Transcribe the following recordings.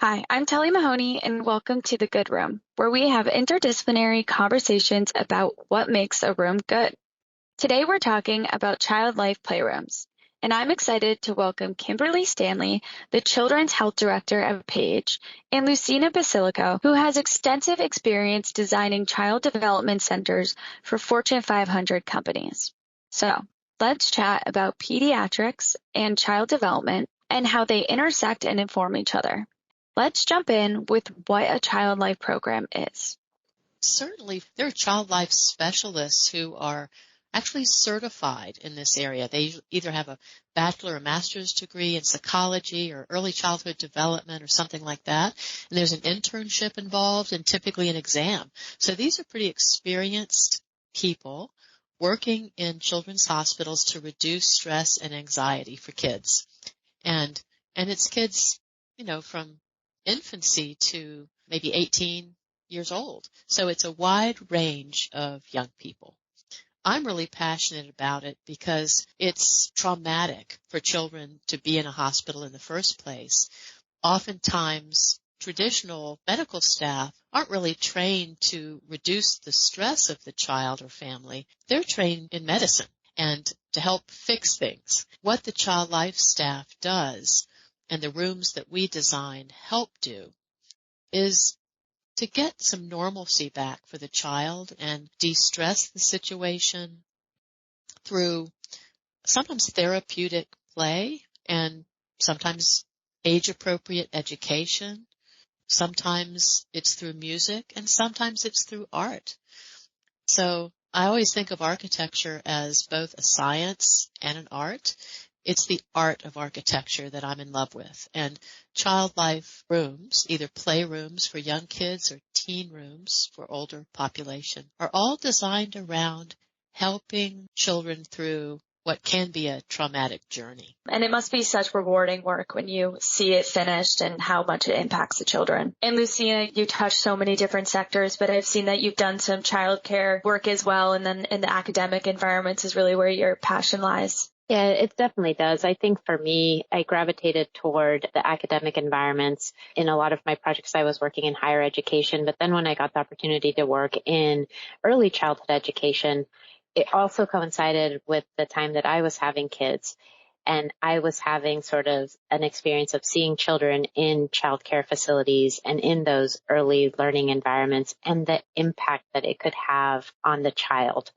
Hi, I'm Telly Mahoney, and welcome to The Good Room, where we have interdisciplinary conversations about what makes a room good. Today we're talking about child life playrooms, and I'm excited to welcome Kimberly Stanley, the Children's Health Director at Page, and Luisina Basilico, who has extensive experience designing child development centers for Fortune 500 companies. So, let's chat about pediatrics and child development and how they intersect and inform each other. Let's jump in with what a child life program is. Certainly, there are child life specialists who are actually certified in this area. They either have a bachelor or master's degree in psychology or early childhood development or something like that. And there's an internship involved and typically an exam. So these are pretty experienced people working in children's hospitals to reduce stress and anxiety for kids. And it's kids, from infancy to maybe 18 years old. So it's a wide range of young people. I'm really passionate about it because it's traumatic for children to be in a hospital in the first place. Oftentimes, traditional medical staff aren't really trained to reduce the stress of the child or family. They're trained in medicine and to help fix things. What the child life staff does and the rooms that we design help do is to get some normalcy back for the child and de-stress the situation through sometimes therapeutic play and sometimes age-appropriate education. Sometimes it's through music and sometimes it's through art. So I always think of architecture as both a science and an art. It's the art of architecture that I'm in love with. And child life rooms, either playrooms for young kids or teen rooms for older population, are all designed around helping children through what can be a traumatic journey. And it must be such rewarding work when you see it finished and how much it impacts the children. And Luisina, you touched so many different sectors, but I've seen that you've done some childcare work as well, and then in the academic environments is really where your passion lies. Yeah, it definitely does. I think for me, I gravitated toward the academic environments. In a lot of my projects, I was working in higher education, but then when I got the opportunity to work in early childhood education, it also coincided with the time that I was having kids, and I was having sort of an experience of seeing children in childcare facilities and in those early learning environments and the impact that it could have on the child.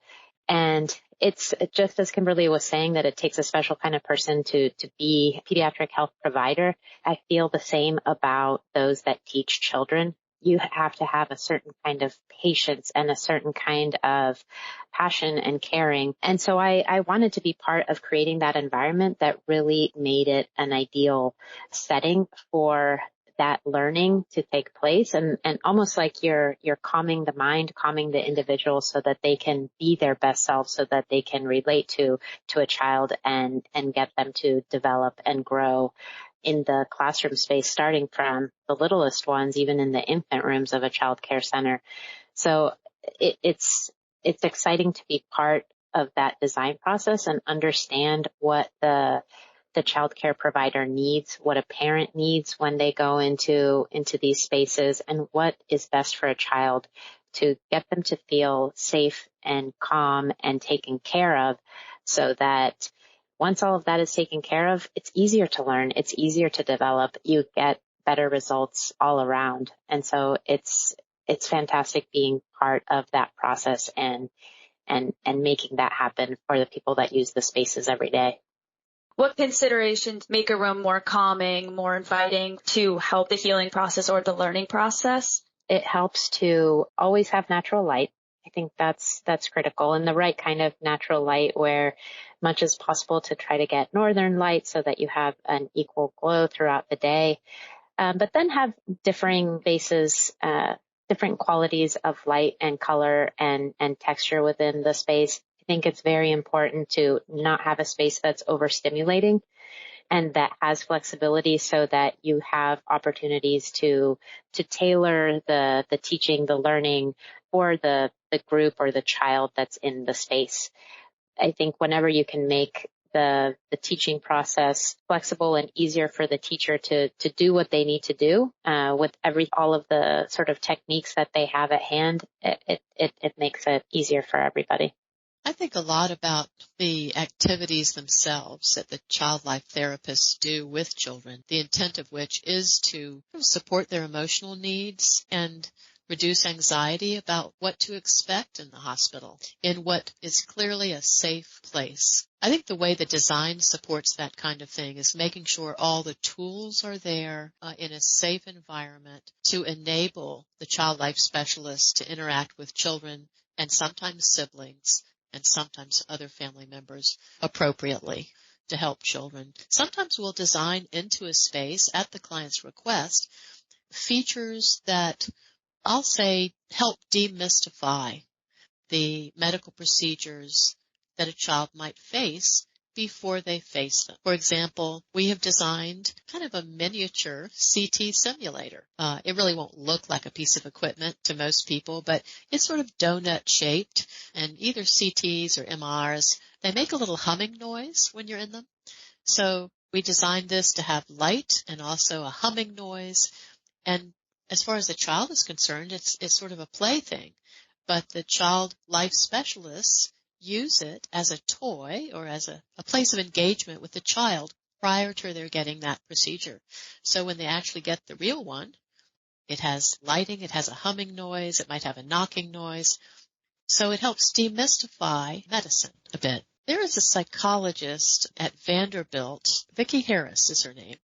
And it's just as Kimberly was saying that it takes a special kind of person to be a pediatric health provider. I feel the same about those that teach children. You have to have a certain kind of patience and a certain kind of passion and caring. And so I wanted to be part of creating that environment that really made it an ideal setting for that learning to take place, and almost like you're calming the mind, calming the individual so that they can be their best self, so that they can relate to a child and get them to develop and grow in the classroom space, starting from the littlest ones, even in the infant rooms of a child care center. So it's exciting to be part of that design process and understand what the child care provider needs, what a parent needs when they go into these spaces, and what is best for a child to get them to feel safe and calm and taken care of, so that once all of that is taken care of, it's easier to learn, it's easier to develop, you get better results all around. And so it's fantastic being part of that process and making that happen for the people that use the spaces every day. What considerations make a room more calming, more inviting to help the healing process or the learning process? It helps to always have natural light. I think that's critical, and the right kind of natural light, where much as possible to try to get northern light so that you have an equal glow throughout the day, but then have differing bases, different qualities of light and color and texture within the space. I think it's very important to not have a space that's overstimulating and that has flexibility, so that you have opportunities to tailor the teaching, the learning for the group or the child that's in the space. I think whenever you can make the teaching process flexible and easier for the teacher to do what they need to do with all of the sort of techniques that they have at hand. It makes it easier for everybody. I think a lot about the activities themselves that the child life therapists do with children, the intent of which is to support their emotional needs and reduce anxiety about what to expect in the hospital in what is clearly a safe place. I think the way the design supports that kind of thing is making sure all the tools are there in a safe environment to enable the child life specialists to interact with children and sometimes siblings and sometimes other family members appropriately to help children. Sometimes we'll design into a space at the client's request features that I'll say help demystify the medical procedures that a child might face before they face them. For example, we have designed kind of a miniature CT simulator. It really won't look like a piece of equipment to most people, but it's sort of donut shaped, and either CTs or MRs, they make a little humming noise when you're in them. So we designed this to have light and also a humming noise. And as far as the child is concerned, it's sort of a plaything, but the child life specialists use it as a toy or as a place of engagement with the child prior to their getting that procedure. So when they actually get the real one, it has lighting, it has a humming noise, it might have a knocking noise. So it helps demystify medicine a bit. There is a psychologist at Vanderbilt, Vicki Harris is her name,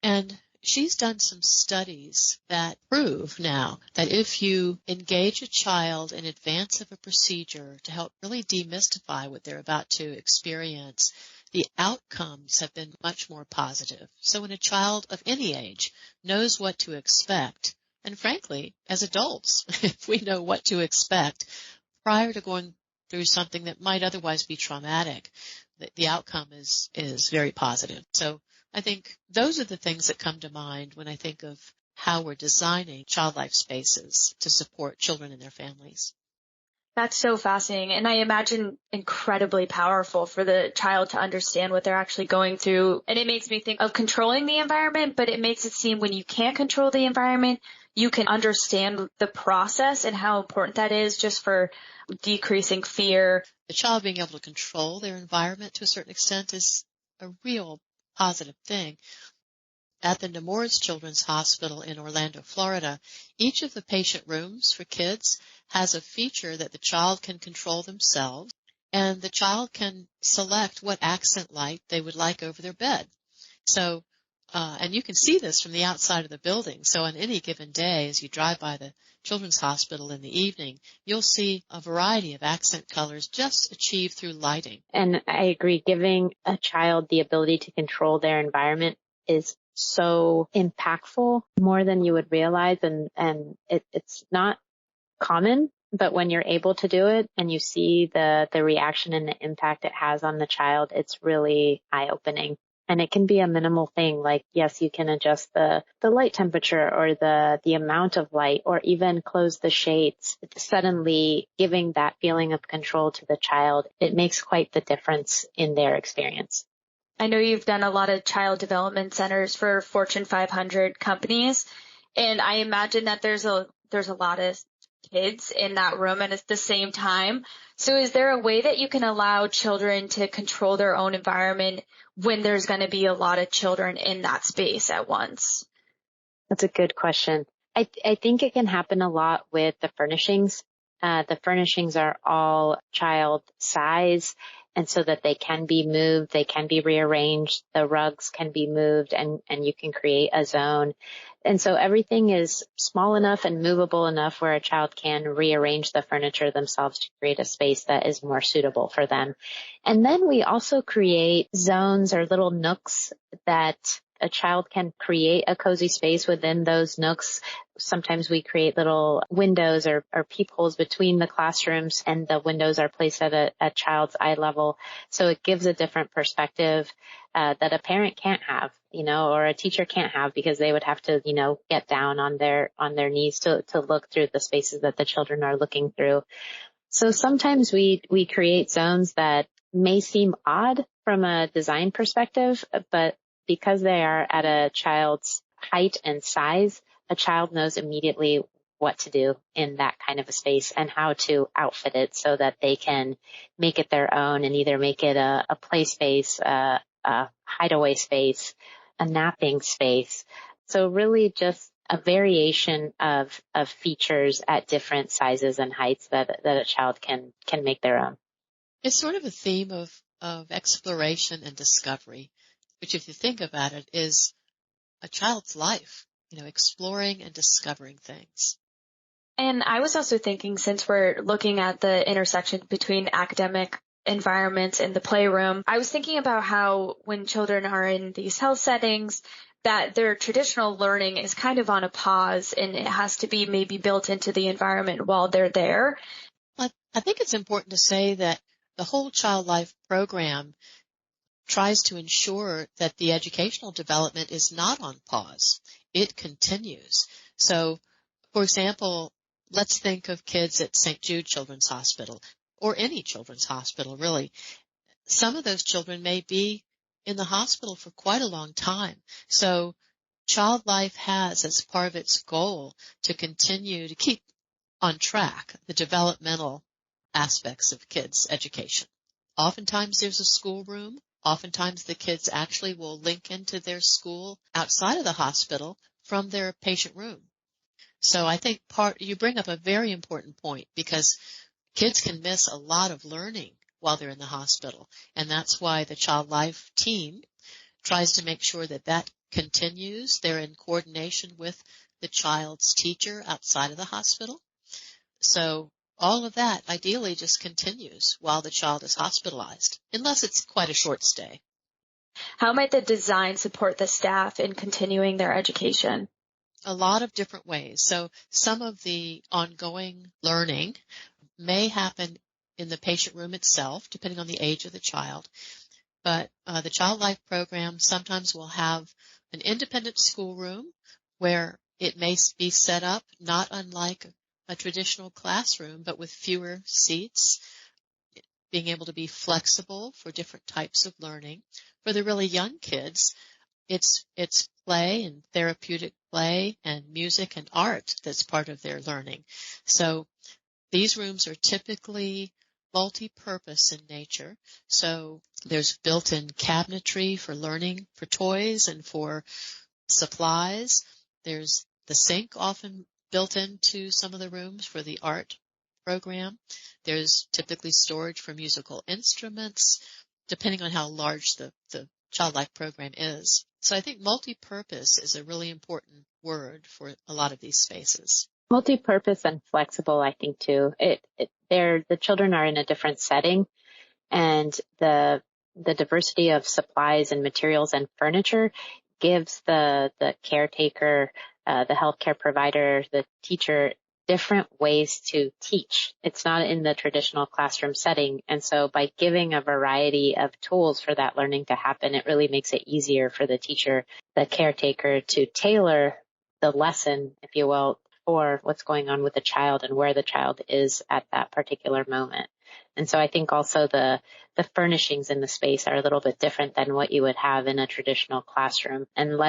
and she's done some studies that prove now that if you engage a child in advance of a procedure to help really demystify what they're about to experience, the outcomes have been much more positive. So when a child of any age knows what to expect, and frankly, as adults, if we know what to expect prior to going through something that might otherwise be traumatic, the outcome is very positive. So I think those are the things that come to mind when I think of how we're designing child life spaces to support children and their families. That's so fascinating. And I imagine incredibly powerful for the child to understand what they're actually going through. And it makes me think of controlling the environment, but it makes it seem when you can't control the environment, you can understand the process and how important that is just for decreasing fear. The child being able to control their environment to a certain extent is a real positive thing. At the Nemours Children's Hospital in Orlando, Florida, each of the patient rooms for kids has a feature that the child can control themselves, and the child can select what accent light they would like over their bed. So, and you can see this from the outside of the building. So on any given day, as you drive by the Children's Hospital in the evening, you'll see a variety of accent colors just achieved through lighting. And I agree, giving a child the ability to control their environment is so impactful, more than you would realize. And it's not common, but when you're able to do it and you see the reaction and the impact it has on the child, it's really eye-opening. And it can be a minimal thing, like, yes, you can adjust the light temperature or the amount of light, or even close the shades. Suddenly giving that feeling of control to the child, it makes quite the difference in their experience. I know you've done a lot of child development centers for Fortune 500 companies, and I imagine that there's a lot of kids in that room and at the same time. So is there a way that you can allow children to control their own environment when there's going to be a lot of children in that space at once? That's a good question. I think it can happen a lot with the furnishings. The furnishings are all child size, and so that they can be moved, they can be rearranged, the rugs can be moved, and you can create a zone. And so everything is small enough and movable enough where a child can rearrange the furniture themselves to create a space that is more suitable for them. And then we also create zones or little nooks that a child can create a cozy space within those nooks. Sometimes we create little windows or peepholes between the classrooms, and the windows are placed at a child's eye level. So it gives a different perspective that a parent can't have, or a teacher can't have, because they would have to, get down on their knees to look through the spaces that the children are looking through. So sometimes we create zones that may seem odd, from a design perspective, but because they are at a child's height and size, a child knows immediately what to do in that kind of a space and how to outfit it so that they can make it their own and either make it a play space, a hideaway space, a napping space. So really just a variation of features at different sizes and heights that a child can make their own. It's sort of a theme of exploration and discovery, which if you think about it is a child's life, exploring and discovering things. And I was also thinking, since we're looking at the intersection between academic environments and the playroom, I was thinking about how when children are in these health settings, that their traditional learning is kind of on a pause and it has to be maybe built into the environment while they're there. I think it's important to say that the whole Child Life program tries to ensure that the educational development is not on pause. It continues. So, for example, let's think of kids at St. Jude Children's Hospital or any children's hospital, really. Some of those children may be in the hospital for quite a long time. So Child Life has as part of its goal to continue to keep on track the developmental aspects of kids' education. Oftentimes there's a schoolroom. Oftentimes the kids actually will link into their school outside of the hospital from their patient room. So I think you bring up a very important point because kids can miss a lot of learning while they're in the hospital. And that's why the Child Life team tries to make sure that that continues. They're in coordination with the child's teacher outside of the hospital. So all of that ideally just continues while the child is hospitalized, unless it's quite a short stay. How might the design support the staff in continuing their education? A lot of different ways. So some of the ongoing learning may happen in the patient room itself, depending on the age of the child. But the Child Life program sometimes will have an independent schoolroom where it may be set up not unlike a traditional classroom, but with fewer seats, being able to be flexible for different types of learning. For the really young kids, it's play and therapeutic play and music and art that's part of their learning. So these rooms are typically multi-purpose in nature. So there's built-in cabinetry for learning, for toys and for supplies. There's the sink often built into some of the rooms for the art program. There's typically storage for musical instruments, depending on how large the Child Life program is. So I think multi-purpose is a really important word for a lot of these spaces. Multi-purpose and flexible, I think too. The children are in a different setting, and the diversity of supplies and materials and furniture gives the caretaker, the healthcare provider, the teacher different ways to teach. It's not in the traditional classroom setting. And so by giving a variety of tools for that learning to happen, it really makes it easier for the teacher, the caretaker, to tailor the lesson, if you will, for what's going on with the child and where the child is at that particular moment. And so I think also the furnishings in the space are a little bit different than what you would have in a traditional classroom. And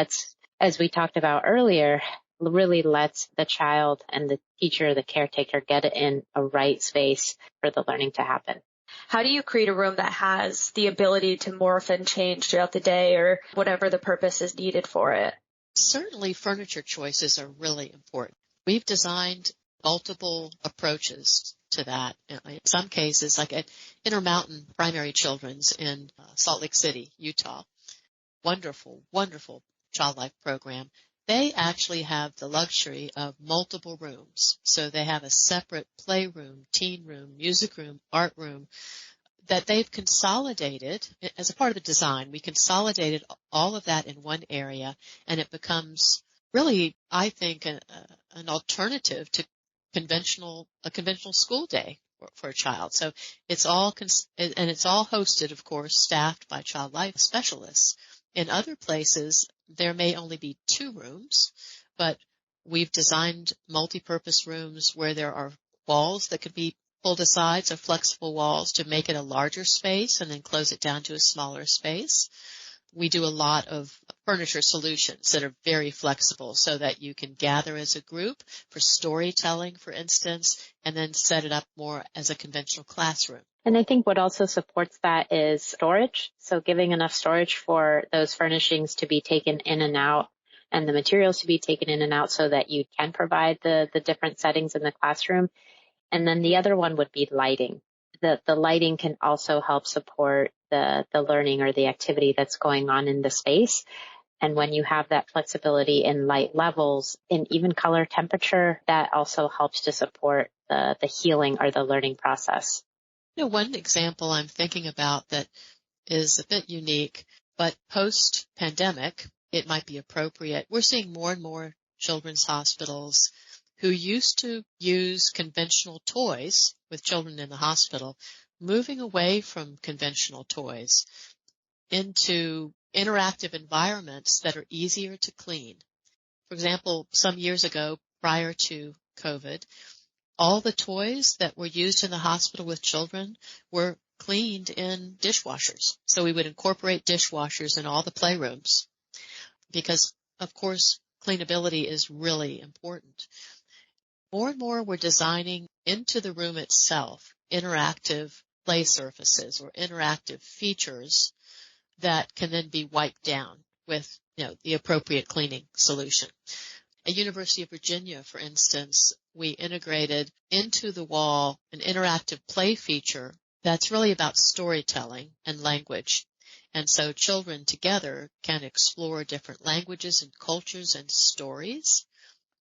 as we talked about earlier, really lets the child and the teacher, the caretaker, get it in a right space for the learning to happen. How do you create a room that has the ability to morph and change throughout the day or whatever the purpose is needed for it? Certainly furniture choices are really important. We've designed multiple approaches to that. In some cases, like at Intermountain Primary Children's in Salt Lake City, Utah, wonderful, wonderful Child Life program. They actually have the luxury of multiple rooms. So they have a separate playroom, teen room, music room, art room that they've consolidated as a part of the design. We consolidated all of that in one area, and it becomes really, I think, an alternative to a conventional school day for a child. So it's all hosted, of course, staffed by Child Life specialists. In other places, there may only be 2 rooms, but we've designed multi-purpose rooms where there are walls that could be pull-to-sides or flexible walls to make it a larger space and then close it down to a smaller space. We do a lot of furniture solutions that are very flexible so that you can gather as a group for storytelling, for instance, and then set it up more as a conventional classroom. And I think what also supports that is storage. So giving enough storage for those furnishings to be taken in and out and the materials to be taken in and out so that you can provide the different settings in the classroom. And then the other one would be lighting. The lighting can also help support the learning or the activity that's going on in the space. And when you have that flexibility in light levels, in even color temperature, that also helps to support the healing or the learning process. One example I'm thinking about that is a bit unique, but post-pandemic, it might be appropriate. We're seeing more and more children's hospitals who used to use conventional toys with children in the hospital, moving away from conventional toys into interactive environments that are easier to clean. For example, some years ago, prior to COVID, all the toys that were used in the hospital with children were cleaned in dishwashers. So we would incorporate dishwashers in all the playrooms because, of course, cleanability is really important. More and more we're designing into the room itself interactive play surfaces or interactive features that can then be wiped down with, the appropriate cleaning solution. At University of Virginia, for instance, we integrated into the wall an interactive play feature that's really about storytelling and language. And so children together can explore different languages and cultures and stories,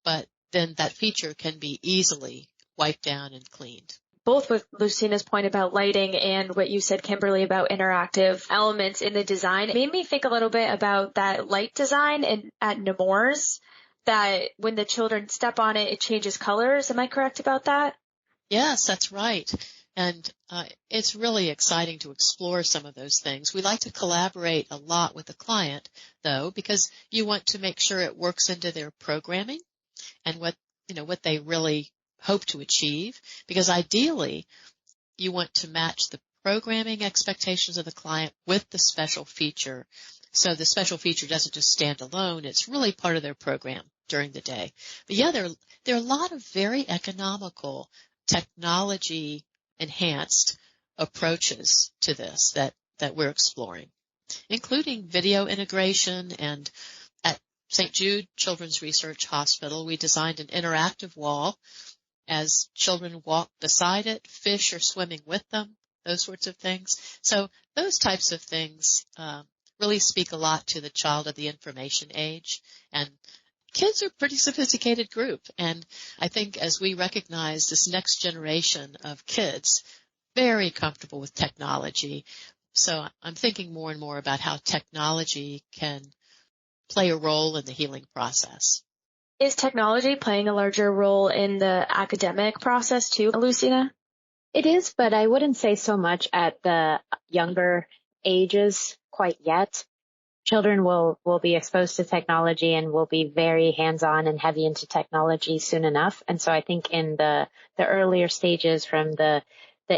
but then that feature can be easily wiped down and cleaned. Both with Luisina's point about lighting and what you said, Kimberly, about interactive elements in the design, it made me think a little bit about that light design at Nemours, that when the children step on it, it changes colors. Am I correct about that? Yes, that's right. And it's really exciting to explore some of those things. We like to collaborate a lot with the client, though, because you want to make sure it works into their programming and what they really hope to achieve, because ideally you want to match the programming expectations of the client with the special feature. So the special feature doesn't just stand alone. It's really part of their program during the day. But yeah, there are a lot of very economical technology enhanced approaches to this that we're exploring, including video integration. And at St. Jude Children's Research Hospital, we designed an interactive wall as children walk beside it, fish are swimming with them, those sorts of things. So those types of things really speak a lot to the child of the information age. And kids are a pretty sophisticated group. And I think as we recognize this next generation of kids, very comfortable with technology. So I'm thinking more and more about how technology can play a role in the healing process. Is technology playing a larger role in the academic process too, Luisina? It is, but I wouldn't say so much at the younger ages quite yet. Children will be exposed to technology and will be very hands-on and heavy into technology soon enough. And so I think in the earlier stages, from the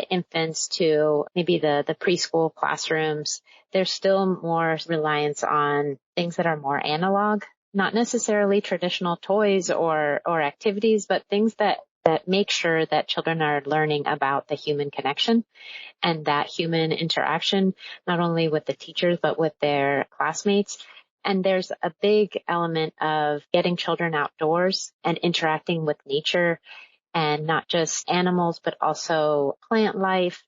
infants to maybe the preschool classrooms, there's still more reliance on things that are more analog. Not necessarily traditional toys or activities, but things that make sure that children are learning about the human connection and that human interaction, not only with the teachers, but with their classmates. And there's a big element of getting children outdoors and interacting with nature, and not just animals, but also plant life.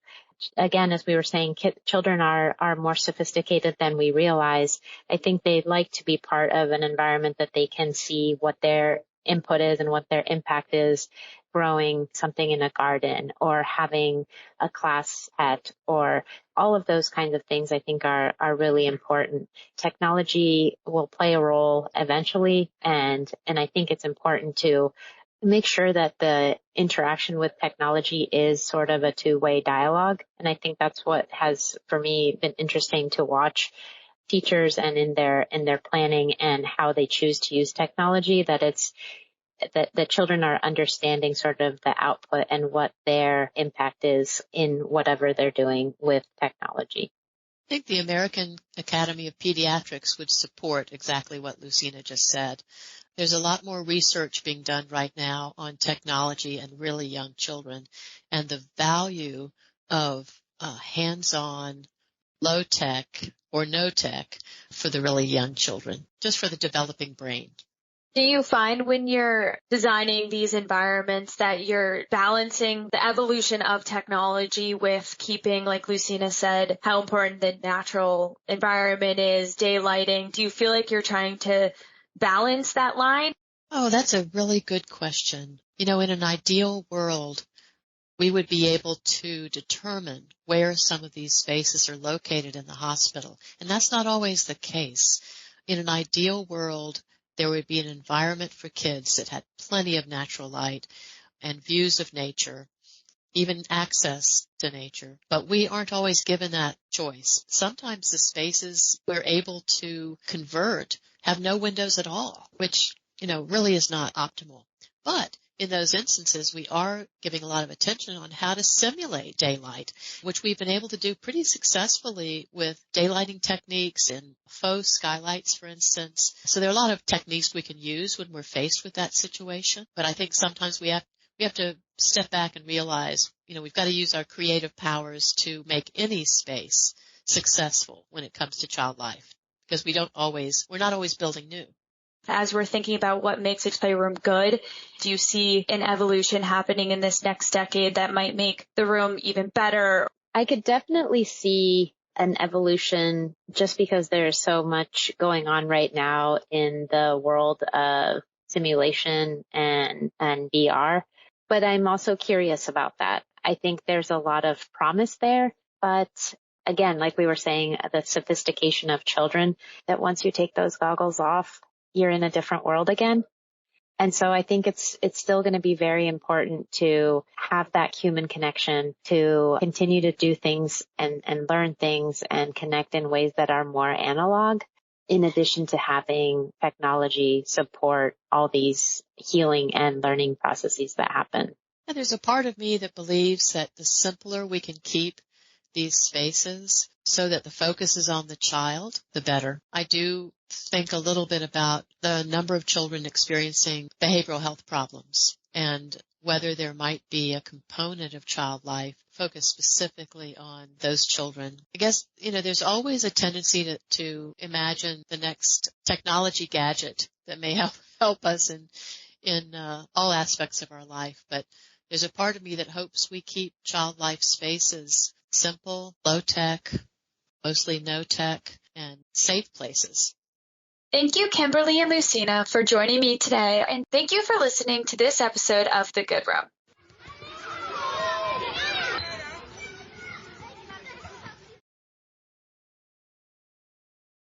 Again, as we were saying, children are more sophisticated than we realize. I think they like to be part of an environment that they can see what their input is and what their impact is, growing something in a garden or having a class pet, or all of those kinds of things I think are really important. Technology will play a role eventually, and I think it's important to make sure that the interaction with technology is sort of a two-way dialogue. And I think that's what has, for me, been interesting to watch teachers and in their planning and how they choose to use technology, that that the children are understanding sort of the output and what their impact is in whatever they're doing with technology. I think the American Academy of Pediatrics would support exactly what Luisina just said. There's a lot more research being done right now on technology and really young children and the value of hands-on, low-tech or no-tech for the really young children, just for the developing brain. Do you find when you're designing these environments that you're balancing the evolution of technology with keeping, like Luisina said, how important the natural environment is, daylighting? Do you feel like you're trying to balance that line? Oh, that's a really good question. In an ideal world, we would be able to determine where some of these spaces are located in the hospital. And that's not always the case. In an ideal world, there would be an environment for kids that had plenty of natural light and views of nature, even access to nature. But we aren't always given that choice. Sometimes the spaces we're able to convert have no windows at all, which, really is not optimal. But in those instances, we are giving a lot of attention on how to simulate daylight, which we've been able to do pretty successfully with daylighting techniques and faux skylights, for instance. So there are a lot of techniques we can use when we're faced with that situation. But I think sometimes we have to step back and realize, we've got to use our creative powers to make any space successful when it comes to child life, because we're not always building new. As we're thinking about what makes a playroom good, do you see an evolution happening in this next decade that might make the room even better? I could definitely see an evolution just because there's so much going on right now in the world of simulation and VR. But I'm also curious about that. I think there's a lot of promise there, but again, like we were saying, the sophistication of children, that once you take those goggles off, you're in a different world again. And so I think it's still going to be very important to have that human connection, to continue to do things and learn things and connect in ways that are more analog, in addition to having technology support all these healing and learning processes that happen. And there's a part of me that believes that the simpler we can keep these spaces so that the focus is on the child, the better. I do think a little bit about the number of children experiencing behavioral health problems and whether there might be a component of child life focused specifically on those children. I guess, there's always a tendency to imagine the next technology gadget that may help us in all aspects of our life. But there's a part of me that hopes we keep child life spaces simple, low tech, mostly no tech, and safe places. Thank you, Kimberly and Luisina, for joining me today, and thank you for listening to this episode of The Good Room.